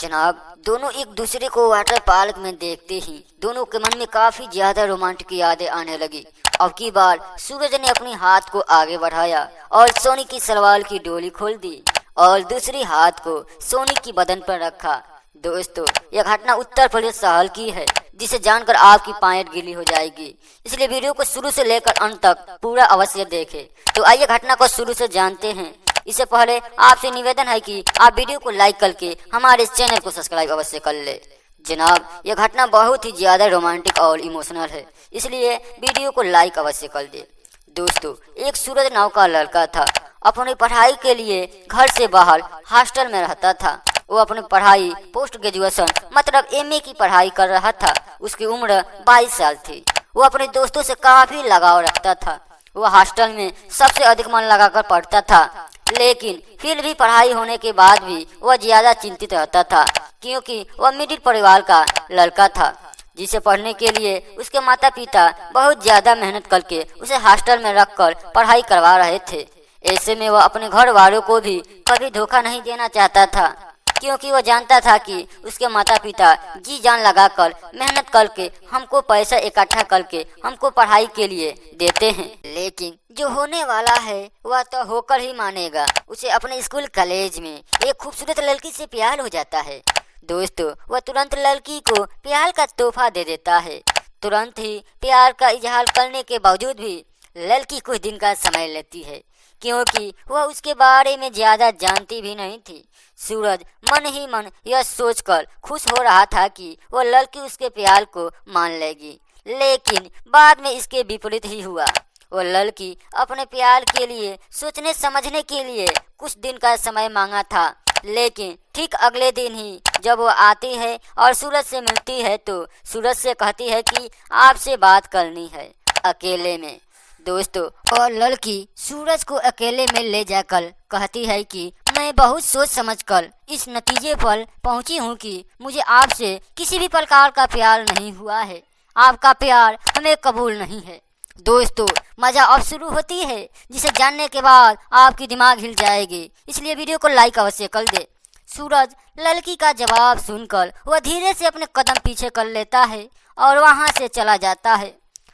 जनाब, दोनों एक दूसरे को वाटर पार्क में देखते ही दोनों के मन में काफी ज्यादा रोमांटिक यादें आने लगी। अब की बार सूरज ने अपने हाथ को आगे बढ़ाया और सोनी की सलवार की डोरी खोल दी और दूसरे हाथ को सोनी की बदन पर रखा। दोस्तों, यह घटना उत्तर प्रदेश शहर की है, जिसे जानकर आपकी पायट गीली हो जाएगी। इसलिए वीडियो को शुरू से लेकर अंत तक पूरा अवश्य देखें। तो आइए घटना को शुरू से जानते हैं। इससे पहले आपसे निवेदन है कि आप वीडियो को लाइक करके हमारे चैनल को सब्सक्राइब अवश्य कर ले। जनाब, यह घटना बहुत ही ज्यादा रोमांटिक और इमोशनल है, इसलिए वीडियो को लाइक अवश्य कर दे। दोस्तों, एक सूरज नाम का लड़का था। अपनी पढ़ाई के लिए घर से बाहर हॉस्टल में रहता था। वो अपनी पढ़ाई पोस्ट ग्रेजुएशन मतलब एमए की पढ़ाई कर रहा था। उसकी उम्र 22 साल थी। वो अपने दोस्तों से काफी लगाव रखता था। वो हॉस्टल में सबसे अधिक मन लगाकर पढ़ता था, लेकिन फिर भी पढ़ाई होने के बाद भी वह ज्यादा चिंतित रहता था, क्योंकि वह मिडिल परिवार का लड़का था, जिसे पढ़ने के लिए उसके माता पिता बहुत ज्यादा मेहनत करके उसे हॉस्टल में रखकर पढ़ाई करवा रहे थे। ऐसे में वह अपने घर वालों को भी कभी धोखा नहीं देना चाहता था, क्योंकि वह जानता था कि उसके माता पिता जी जान लगाकर मेहनत करके हमको पैसा इकट्ठा करके हमको पढ़ाई के लिए देते हैं। लेकिन जो होने वाला है वह तो होकर ही मानेगा। उसे अपने स्कूल कॉलेज में एक खूबसूरत लड़की से प्यार हो जाता है। दोस्तों, वह तुरंत लड़की को प्यार का तोहफा दे देता है। तुरंत ही प्यार का इजहार करने के बावजूद भी लड़की कुछ दिन का समय लेती है, क्योंकि वह उसके बारे में ज्यादा जानती भी नहीं थी। सूरज मन ही मन यह सोचकर खुश हो रहा था कि वह लड़की उसके प्यार को मान लेगी, लेकिन बाद में इसके विपरीत ही हुआ। वह लड़की अपने प्यार के लिए सोचने समझने के लिए कुछ दिन का समय मांगा था, लेकिन ठीक अगले दिन ही जब वो आती है और सूरज से मिलती है तो सूरज से कहती है कि आपसे बात करनी है अकेले में। दोस्तों, और लड़की सूरज को अकेले में ले जाकर कहती है कि मैं बहुत सोच समझकर इस नतीजे पर पहुंची हूं कि मुझे आपसे किसी भी प्रकार का प्यार नहीं हुआ है। आपका प्यार हमें कबूल नहीं है। दोस्तों, मजा अब शुरू होती है, जिसे जानने के बाद आपकी दिमाग हिल जाएगी, इसलिए वीडियो को लाइक अवश्य कर दे। सूरज लड़की का जवाब सुनकर वह धीरे से अपने कदम पीछे कर लेता है और वहां से चला जाता है।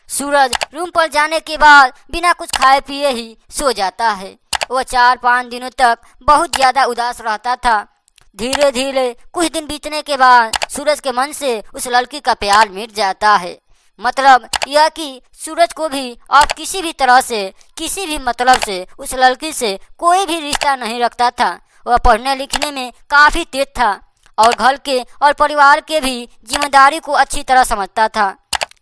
सूरज रूम पर जाने के बाद बिना कुछ खाए पिए ही सो जाता है। वह 4-5 दिनों तक बहुत ज्यादा उदास रहता था। धीरे धीरे कुछ दिन बीतने के बाद सूरज के मन से उस लड़की का प्यार मिट जाता है। मतलब यह कि सूरज को भी अब किसी भी तरह से किसी भी मतलब से उस लड़की से कोई भी रिश्ता नहीं रखता था। वह पढ़ने लिखने में काफी तेज था और घर के और परिवार के भी जिम्मेदारी को अच्छी तरह समझता था।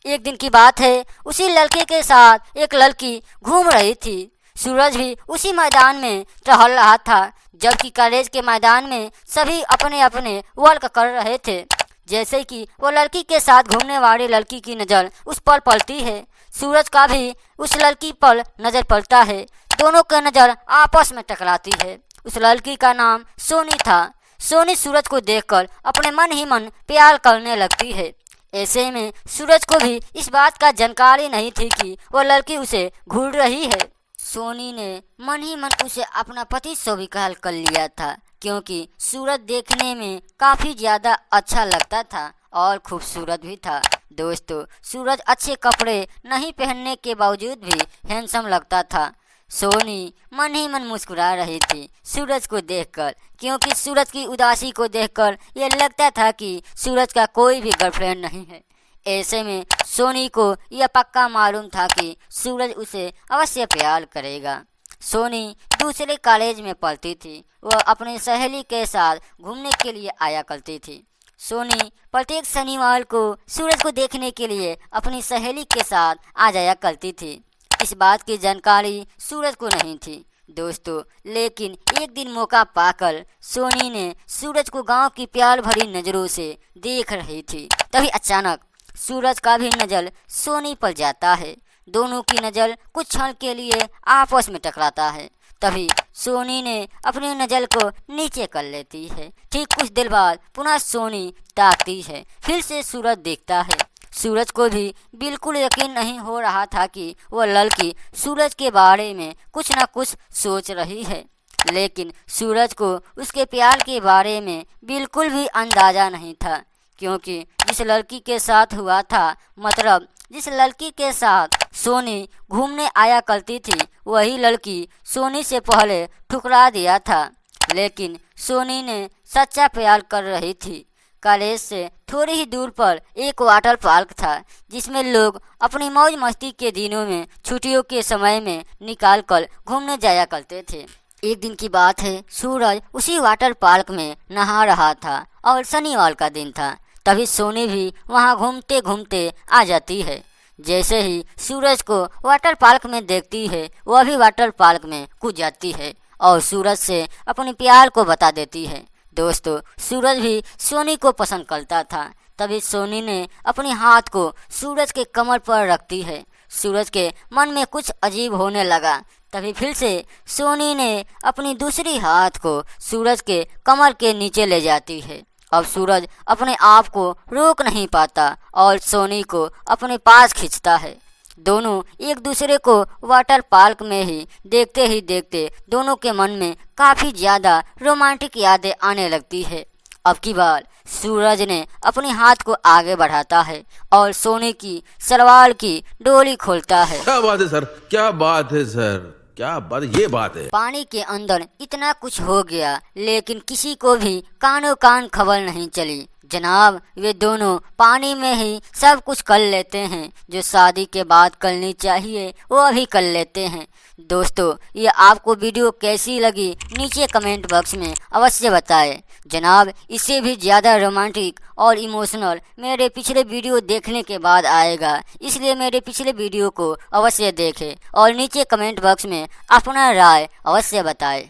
एक दिन की बात है, उसी लड़के के साथ एक लड़की घूम रही थी। सूरज भी उसी मैदान में टहल रहा था, जबकि कॉलेज के मैदान में सभी अपने अपने वर्क कर रहे थे। जैसे कि वो लड़की के साथ घूमने वाली लड़की की नज़र उस पर पड़ती है, सूरज का भी उस लड़की पर नज़र पड़ता है। दोनों की नज़र आपस में टकराती है। उस लड़की का नाम सोनी था। सोनी सूरज को देखकर अपने मन ही मन प्यार करने लगती है। ऐसे में सूरज को भी इस बात का जानकारी नहीं थी कि वह लड़की उसे घूर रही है। सोनी ने मन ही मन उसे अपना पति स्वीकार कर लिया था, क्योंकि सूरज देखने में काफी ज्यादा अच्छा लगता था और खूबसूरत भी था। दोस्तों, सूरज अच्छे कपड़े नहीं पहनने के बावजूद भी हैंडसम लगता था। सोनी मन ही मन मुस्कुरा रही थी सूरज को देखकर, क्योंकि सूरज की उदासी को देखकर यह लगता था कि सूरज का कोई भी गर्लफ्रेंड नहीं है। ऐसे में सोनी को यह पक्का मालूम था कि सूरज उसे अवश्य प्यार करेगा। सोनी दूसरे कॉलेज में पढ़ती थी। वह अपनी सहेली के साथ घूमने के लिए आया करती थी। सोनी प्रत्येक शनिवार को सूरज को देखने के लिए अपनी सहेली के साथ आ जाया करती थी। इस बात की जानकारी सूरज को नहीं थी दोस्तों, लेकिन एक दिन मौका पाकर सोनी ने सूरज को गांव की प्यार भरी नज़रों से देख रही थी। तभी अचानक सूरज का भी नज़र सोनी पर जाता है। दोनों की नज़र कुछ क्षण के लिए आपस में टकराता है। तभी सोनी ने अपनी नज़र को नीचे कर लेती है। ठीक कुछ देर बाद पुनः सोनी ताकती है। फिर से सूरज देखता है। सूरज को भी बिल्कुल यकीन नहीं हो रहा था कि वह लड़की सूरज के बारे में कुछ न कुछ सोच रही है। लेकिन सूरज को उसके प्यार के बारे में बिल्कुल भी अंदाज़ा नहीं था, क्योंकि जिस लड़की के साथ हुआ था, मतलब जिस लड़की के साथ सोनी घूमने आया करती थी, वही लड़की सोनी से पहले ठुकरा दिया था। लेकिन सोनी ने सच्चा प्यार कर रही थी। कॉलेज से थोड़ी ही दूर पर एक वाटर पार्क था, जिसमें लोग अपनी मौज मस्ती के दिनों में छुट्टियों के समय में निकाल कर घूमने जाया करते थे। एक दिन की बात है, सूरज उसी वाटर पार्क में नहा रहा था और शनिवार का दिन था। तभी सोनी भी वहां घूमते घूमते आ जाती है। जैसे ही सूरज को वाटर पार्क में देखती है, वह भी वाटर पार्क में कूद जाती है और सूरज से अपने प्यार को बता देती है। दोस्तों, सूरज भी सोनी को पसंद करता था। तभी सोनी ने अपने हाथ को सूरज के कमर पर रखती है। सूरज के मन में कुछ अजीब होने लगा। तभी फिर से सोनी ने अपनी दूसरी हाथ को सूरज के कमर के नीचे ले जाती है। अब सूरज अपने आप को रोक नहीं पाता और सोनी को अपने पास खींचता है। दोनों एक दूसरे को वाटर पार्क में ही देखते दोनों के मन में काफ़ी ज़्यादा रोमांटिक यादें आने लगती है। अब की बार सूरज ने अपने हाथ को आगे बढ़ाता है और सोनी की सलवार की डोरी खोलता है। क्या बात है सर, क्या बात है सर, क्या बात, ये बात है। पानी के अंदर इतना कुछ हो गया, लेकिन किसी को भी कानों कान खबर नहीं चली। जनाब, वे दोनों पानी में ही सब कुछ कर लेते हैं। जो शादी के बाद करनी चाहिए वो अभी कर लेते हैं। दोस्तों, ये आपको वीडियो कैसी लगी नीचे कमेंट बॉक्स में अवश्य बताएं। जनाब, इससे भी ज़्यादा रोमांटिक और इमोशनल मेरे पिछले वीडियो देखने के बाद आएगा, इसलिए मेरे पिछले वीडियो को अवश्य देखें और नीचे कमेंट बॉक्स में अपना राय अवश्य बताएं।